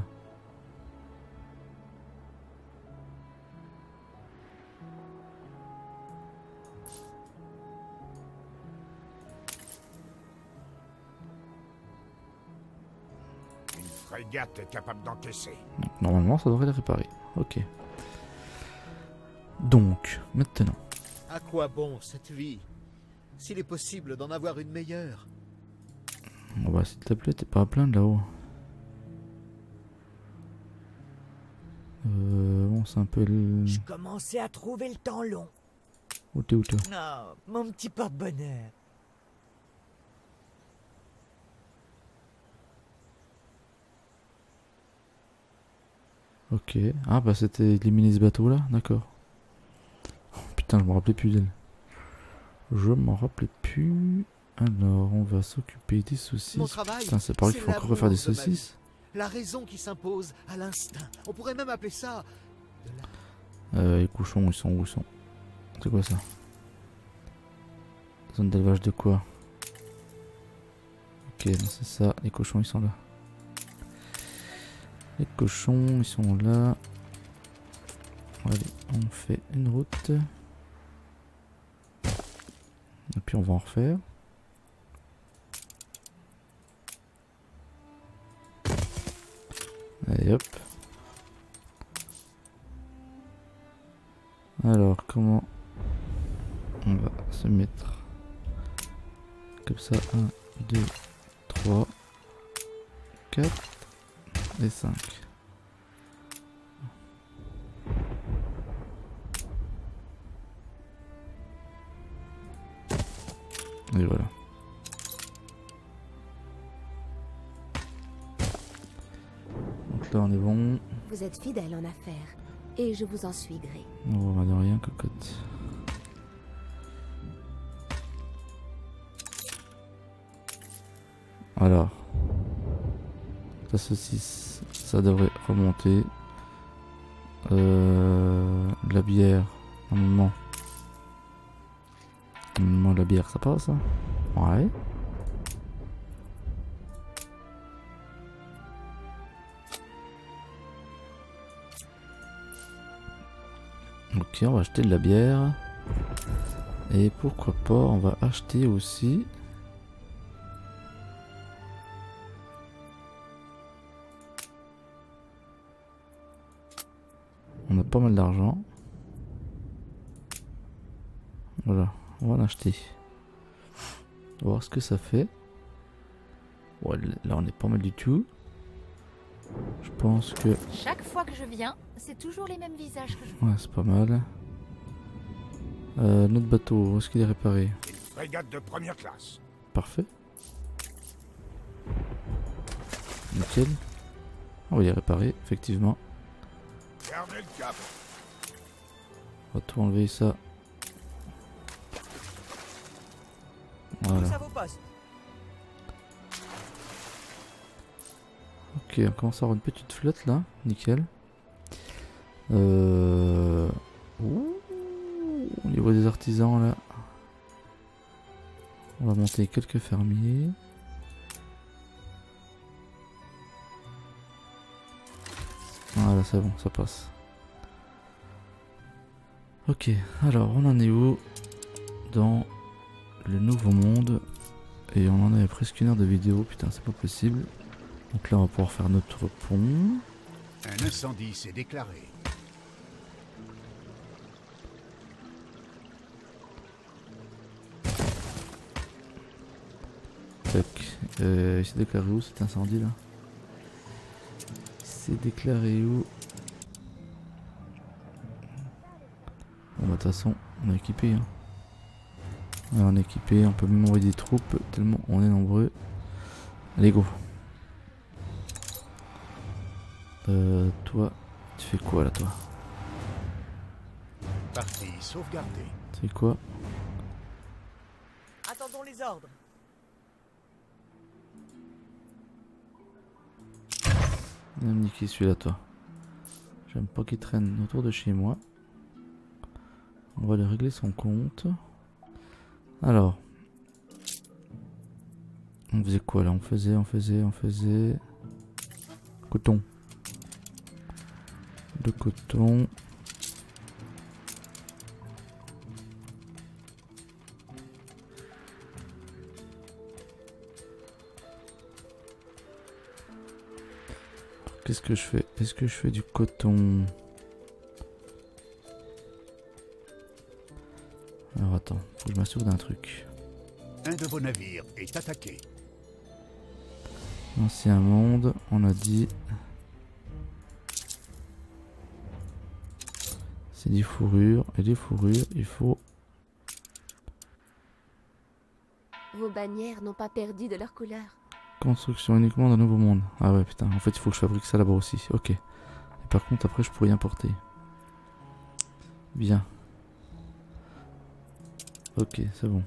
Une frégate est capable d'encaisser. Donc, normalement, ça devrait les réparer. Ok. Donc, maintenant. À quoi bon cette vie? S'il est possible d'en avoir une meilleure. Oh bah s'il te plaît, t'es pas à plaindre là-haut. Bon, c'est un peu le... Je commençais à trouver le temps long. Où t'es, où t'es? Non, mon petit porte-bonheur. Ok. Ah bah c'était éliminer ce bateau là, d'accord. Oh, putain, je me rappelais plus d'elle. Je m'en rappelais plus. Alors, on va s'occuper des saucisses. Mon travail, Putain, c'est pareil qu'il faut encore refaire des l'amour de ma vie. saucisses. La raison qui s'impose à l'instinct. On pourrait même appeler ça... Les cochons, ils sont où ils sont? C'est quoi ça? Zone d'élevage de quoi? Ok, non, c'est ça. Les cochons, ils sont là. Les cochons, ils sont là. Allez, on fait une route. Et puis on va en refaire. Allez hop. Alors comment on va se mettre comme ça? 1, 2, 3, 4 et 5. Et voilà. Donc là on est bon. Vous êtes fidèle en affaires, et je vous en suis gré. On va de rien, cocotte. Alors, la saucisse, ça devrait remonter. De la bière, normalement. Normalement, la bière, ça passe, hein? Ouais. Ok, on va acheter de la bière. Et pourquoi pas, on va acheter aussi... On a pas mal d'argent. Voilà, on va l'acheter. On va voir ce que ça fait. Ouais, là on est pas mal du tout. Je pense que... Chaque fois que je viens, c'est toujours les mêmes visages que je vois. Ouais, c'est pas mal. Notre bateau, où est-ce qu'il est réparé? Une frégate de première classe. Parfait. Nickel. Oh, il est réparé, effectivement. Gardez le cap. On va tout enlever ça. Voilà. Tous à vos postes. Ok, on commence à avoir une petite flotte là. Nickel. Ouh, au niveau des artisans là. On va monter quelques fermiers. Voilà, c'est bon, ça passe. Ok, alors on en est où dans le nouveau monde? Et on en avait presque 1 heure de vidéo, putain c'est pas possible. Donc là on va pouvoir faire notre pont. Un incendie s'est déclaré. Tac. Il s'est déclaré où cet incendie là? C'est déclaré où? Bon bah de toute façon on est équipé hein. Ouais, on est équipé, on peut même envoyer des troupes tellement on est nombreux. Allez go. Toi, tu fais quoi là toi? Partie sauvegardée. Tu fais quoi? Attendons les ordres. Viens me niquer celui-là toi. J'aime pas qu'il traîne autour de chez moi. On va lui régler son compte. Alors. On faisait quoi là? On faisait... Coton. De coton. Qu'est-ce que je fais? Est-ce que je fais du coton? Faut que je m'assure d'un truc. Un de vos navires est attaqué. Ancien monde, on a dit. C'est des fourrures. Et des fourrures, il faut. Vos bannières n'ont pas perdu de leur couleur. Construction uniquement d'un nouveau monde. Ah ouais, putain. En fait, il faut que je fabrique ça là-bas aussi. Ok. Et par contre, après, je pourrais y importer. Bien. Ok, c'est bon.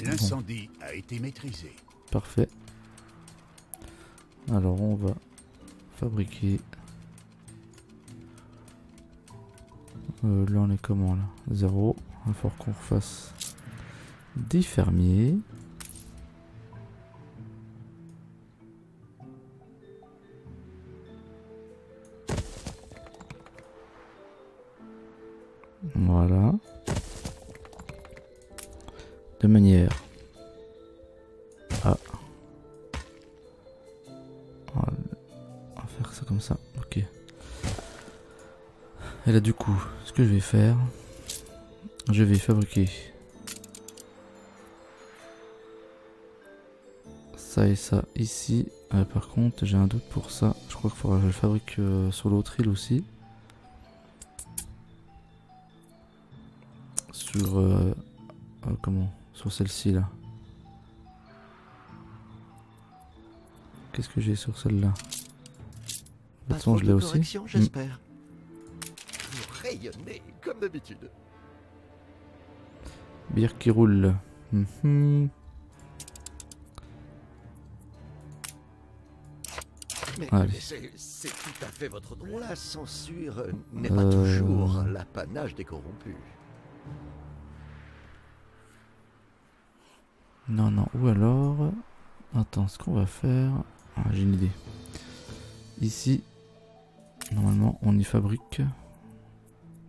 L'incendie a été maîtrisé. Parfait. Alors, on va fabriquer. Là, on est comment là? 0. Il va falloir qu'on refasse des fermiers. Voilà. De manière à... On va faire ça comme ça. Ok. Et là du coup, ce que je vais faire, je vais fabriquer ça et ça ici. Par contre, j'ai un doute pour ça. Je crois qu'il faudra que je le fabrique sur l'autre île aussi. Sur comment? Sur celle-ci là. Qu'est-ce que j'ai sur celle-là? De toute façon, je l'ai aussi. J'espère. Vous rayonnez comme d'habitude. Bière qui roule. Mais Allez. c'est tout à fait votre droit. La censure n'est pas toujours l'apanage des corrompus. Non, non. Ou alors... Attends, ce qu'on va faire... Ah, j'ai une idée. Ici, normalement, on y fabrique...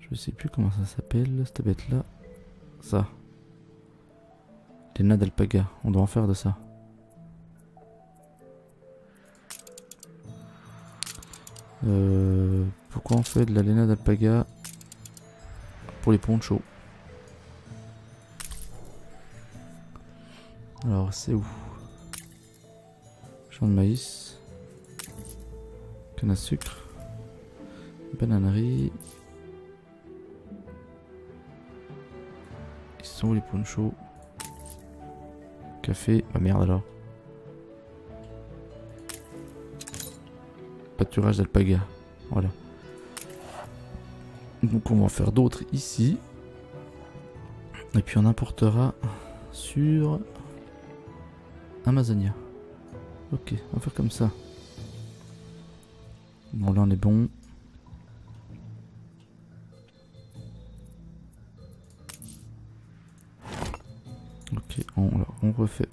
Je sais plus comment ça s'appelle, cette bête-là. Ça. Laine d'alpaga. On doit en faire de ça. Pourquoi on fait de la laine d'alpaga pour les ponchos? Alors, c'est où? Champ de maïs. Canne à sucre. Bananerie. Ils sont où les ponchos? Café. Bah merde alors. Pâturage d'alpaga. Voilà. Donc on va en faire d'autres ici. Et puis on importera sur Amazonia. Ok, on va faire comme ça. Bon là on est bon. Ok, on refait.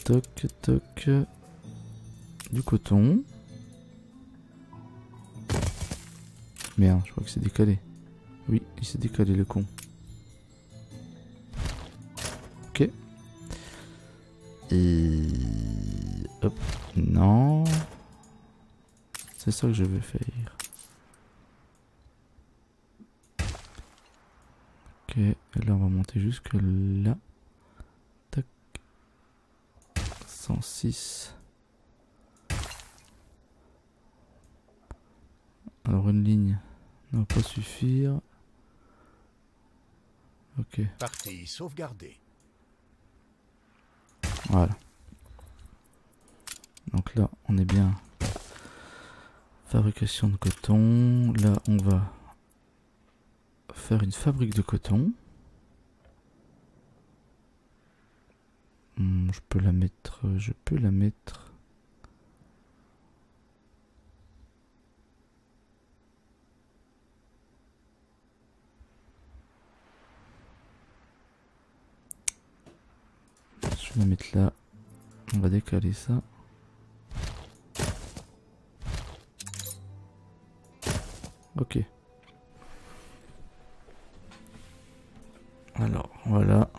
Toc, toc. Du coton. Merde, je crois que c'est décalé. Oui, il s'est décalé le con. Ok. Et... Hop. Non. C'est ça que je vais faire. Ok. Et là, on va monter jusque là. Tac. 106. Alors une ligne ne va pas suffire. Ok. Partie sauvegardée. Voilà. Donc là, on est bien. Fabrication de coton. Là, on va faire une fabrique de coton. Je peux la mettre. Je vais la mettre là. On va décaler ça. Ok. Alors, voilà.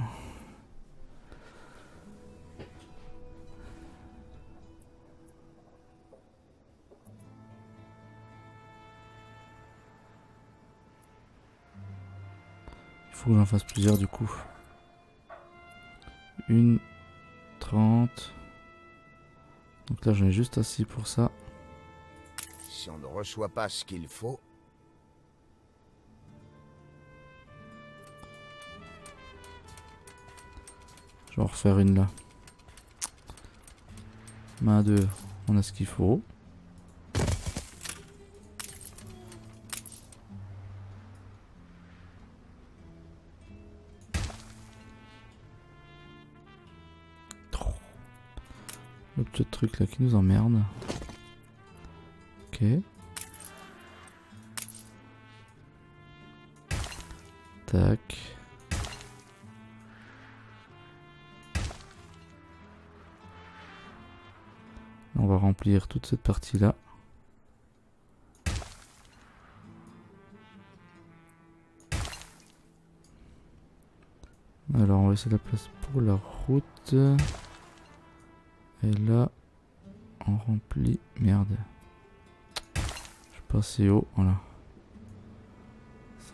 Faut que j'en fasse plusieurs du coup. 1, 30. Donc là j'en ai juste assez pour ça. Si on ne reçoit pas ce qu'il faut... Je vais en refaire une là. Main 2, on a ce qu'il faut. Le petit truc là qui nous emmerde. Ok. Tac. On va remplir toute cette partie là. Alors on va laisser la place pour la route. Et là on remplit. Merde. Je suis pas assez haut. Voilà.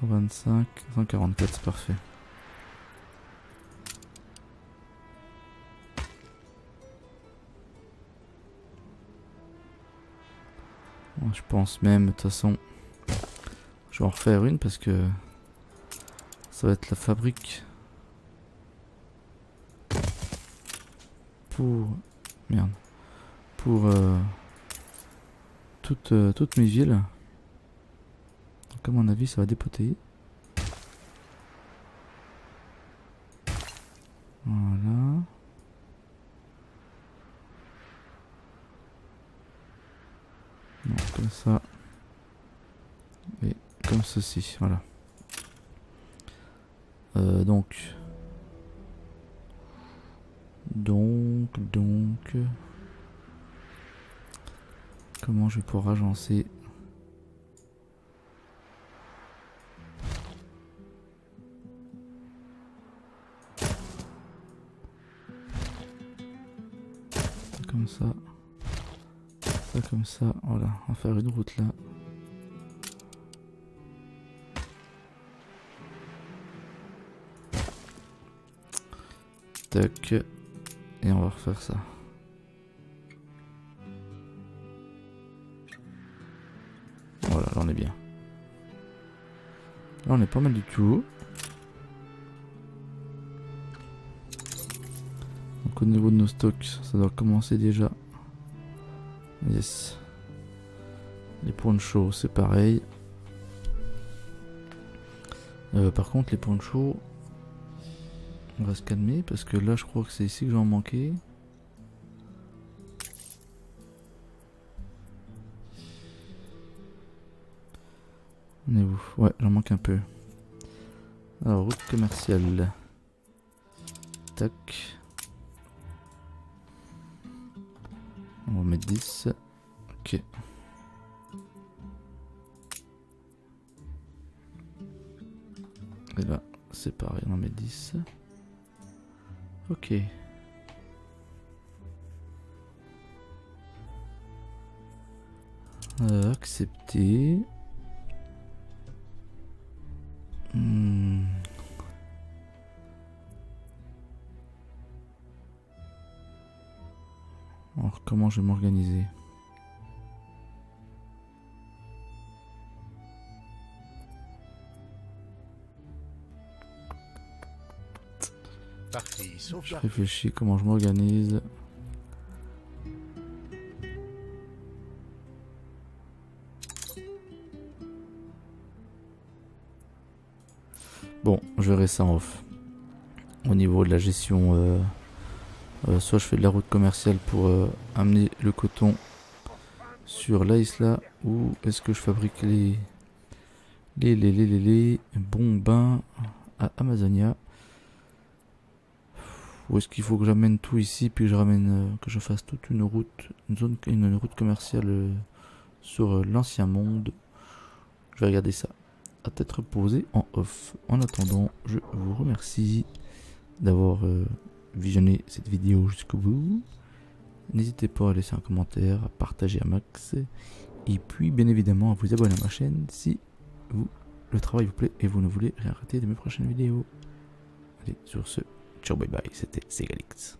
125, 144, c'est parfait. Je pense même, de toute façon, je vais en refaire une parce que ça va être la fabrique pour... Merde. Pour toutes mes villes. Donc à mon avis, ça va dépoter. Voilà. Non, comme ça. Et comme ceci, voilà. Donc. Comment je vais pouvoir agencer? Comme ça. Ça comme ça, voilà. On va faire une route là. Tac. Et on va refaire ça. Voilà, là on est bien. Là on est pas mal du tout. Donc au niveau de nos stocks, ça doit commencer déjà. Yes. Les ponchos, c'est pareil. Par contre, les ponchos, on va se calmer parce que là, je crois que c'est ici que j'en manquais. On est où? Ouais, j'en manque un peu. Alors, route commerciale. Tac. On va mettre 10. Ok. Et là, c'est pareil, on en met 10. Ok. Accepter. Alors, comment je vais m'organiser? Parti, sauf Je réfléchis comment je m'organise. Bon, je verrai ça en off. Au niveau de la gestion, soit je fais de la route commerciale pour amener le coton sur l'Isla, ou est-ce que je fabrique les bombins à Amazonia? Ou est-ce qu'il faut que j'amène tout ici puis que je fasse toute une route, une route commerciale sur l'ancien monde? Je vais regarder ça à tête reposée en off. En attendant, je vous remercie d'avoir visionné cette vidéo jusqu'au bout. N'hésitez pas à laisser un commentaire, à partager à max, et puis bien évidemment à vous abonner à ma chaîne si vous le travail vous plaît et vous ne voulez rien rater de mes prochaines vidéos. Allez, sur ce, ciao bye bye, c'était Segalix.